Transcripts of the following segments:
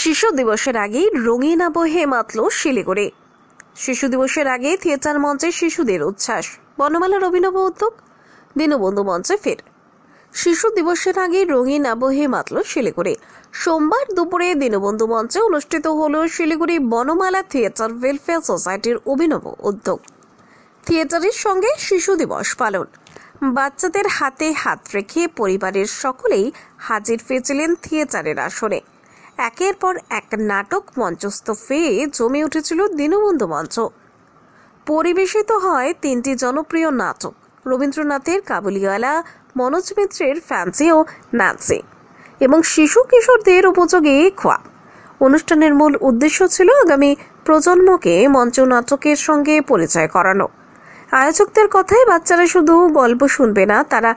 শিশু দিবসের আগেই রঙিন আবহে মাতল শিলিগুড়ি। শিশু দিবসের আগে থিয়েটার মঞ্চে শিশুদের উচ্ছ্বাস, বনমালার অভিনব উদ্যোগ, দীনবন্ধু মঞ্চে ফের। শিশু দিবসের আগে রঙিন আবহে মাতল শিলিগুড়ি। সোমবার দুপুরে দীনবন্ধু মঞ্চে অনুষ্ঠিত হল শিলিগুড়ি বনমালা থিয়েটার ওয়েলফেয়ার সোসাইটির অভিনব উদ্যোগ। থিয়েটারের সঙ্গে শিশু দিবস পালন। বাচ্চাদের হাতে হাত রেখে পরিবারের সকলেই হাজির হয়েছিলেন থিয়েটারের আসরে। একের পর এক নাটক মঞ্চস্থ হয়ে জমে উঠেছিল দীনবন্ধু মঞ্চ। পরিবেশিত হয় তিনটি জনপ্রিয় নাটক, রবীন্দ্রনাথের কাবুলিওয়ালা, মনোজ মিত্রের ফ্যান্সি ও ন্যান্সি, এবং শিশু কিশোরদের উপযোগী খোয়া। অনুষ্ঠানের মূল উদ্দেশ্য ছিল আগামী প্রজন্মকে মঞ্চ নাটকের সঙ্গে পরিচয় করানো। আয়োজকদের কথায় বাচ্চারা শুধু গল্প শুনবে না, তারা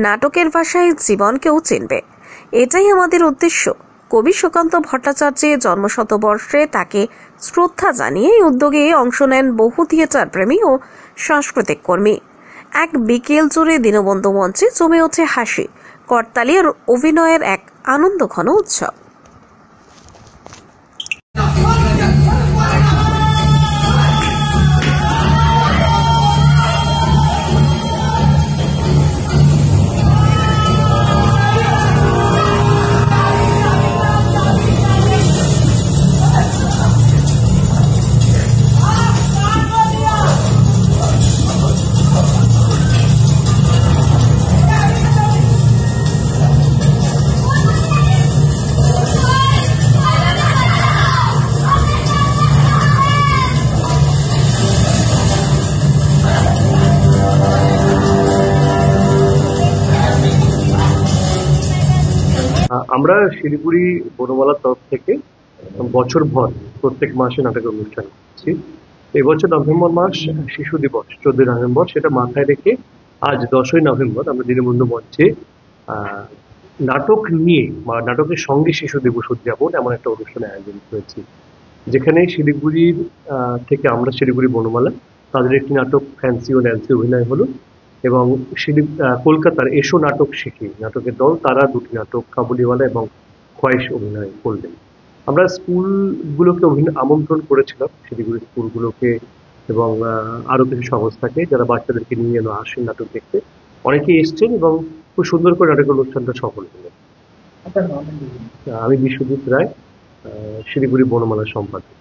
নাটকের ভাষায় জীবনকেও চিনবে। এটাই আমাদের উদ্দেশ্য। কবি সুকান্ত ভট্টাচার্যের জন্মশতবর্ষে তাকে শ্রদ্ধা জানিয়ে এই উদ্যোগে অংশ নেন বহু থিয়েটার প্রেমী ও সাংস্কৃতিক কর্মী। এক বিকেল জুড়ে দীনবন্ধু মঞ্চে জমে ওঠে হাসি, করতালি আর অভিনয়ের এক আনন্দঘন উৎসব। আমরা শিলিগুড়ি বনমালার তরফ থেকে বছরভর প্রত্যেক মাসে নাটকের অনুষ্ঠান করছি। এবছর নভেম্বর মাস শিশু দিবস 14 নভেম্বর, সেটা মাথায় রেখে আজ 10ই নভেম্বর আমরা দীনবন্ধু মঞ্চে নাটক নিয়ে বা নাটকের সঙ্গে শিশু দিবস উদযাপন এমন একটা অনুষ্ঠানের আয়োজন করেছি, যেখানে শিলিগুড়ির থেকে আমরা শিলিগুড়ি বনমালা তাদের একটি নাটক ফ্যান্সি ও ন্যান্সি অভিনয় হলো, এবং কলকাতার এসো নাটক শিখি নাটকের দল তারা দুটি নাটক কাবুলিওয়ালা এবং খোয়াইশ অভিনয় করলেন। আমরা স্কুলগুলোকে আমন্ত্রণ করেছিলাম, শিলিগুড়ির স্কুলগুলোকে এবং আরো কিছু সংস্থাকে, যারা বাচ্চাদেরকে নিয়ে যেন আসেন নাটক দেখতে। অনেকেই এসছেন এবং খুব সুন্দর করে নাটকের অনুষ্ঠানটা সফল হলো। আমি বিশ্বজিৎ রায়, শিলিগুড়ি বনমালার সম্পাদক।